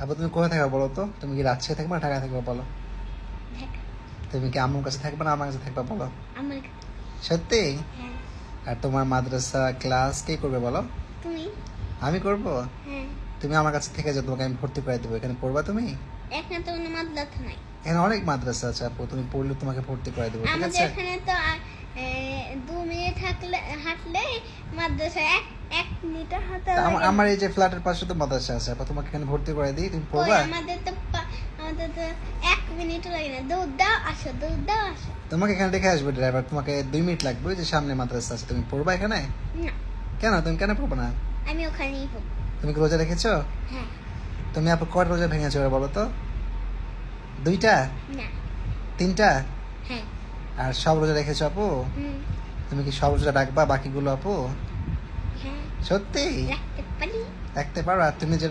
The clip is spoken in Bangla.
আপু তুমি কোথায় থাকবে বলো তো? তুমি কি রাজশাহী থাকবে না ঢাকায় থাকবে বলো? ঢাকা। তুমি কি আম্মুর কাছে থাকবে না আমার কাছে থাকবে বলো? আমার। সত্যি? হ্যাঁ। আর তোমার মাদ্রাসা ক্লাস কে করবে বলো? তুমি। আমি করব? হ্যাঁ। তুমি আমার কাছে থেকে যাও, তোমাকে আমি ভর্তি করে দেবো। এখানে পড়বা তুমি? এখানে তো কোনো মাদ্রাসা নাই। এখানে অনেক মাদ্রাসা আছে আপু, তুমি পড়লে তোমাকে ভর্তি করে দেবো, ঠিক আমাদের আছে? এখানে তো 2 মিনিট হাঁটলে মাদ্রাসা 1 মিটার হাঁটা তা লাগে। আমার এই যে ফ্ল্যাটের পাশে তো মাদ্রাসা আছে আপু, তোমাকে এখানে ভর্তি করে দিই, তুমি কই, পড়বা? আমাদের তো 1 মিনিট লাগে না। দৌড় দাও আসো, দৌড় দাও আসো। তোমাকে এখানে রেখে আসবে ড্রাইভার, তোমাকে 2 মিনিট লাগবে, ওই যে সামনে মাদ্রাসা আছে। তুমি পড়বা এখানে? না, কেন তুমি কেন পড়বে না? আমি ওখানেই পড়বো। তুমি কি রোজা রেখেছো? হ্যাঁ। তুমি আপু কয় রোজা ভেঙেছো এবার বলো তো? 2টা? না। 3টা? হ্যাঁ। আর সব রোজা রেখেছো আপু? হুম। তুমি কি সব রোজা রাখবা বাকিগুলো আপু? হ্যাঁ, সত্যি? রাখতে পারি। রাখতে পারো? আর তুমি যে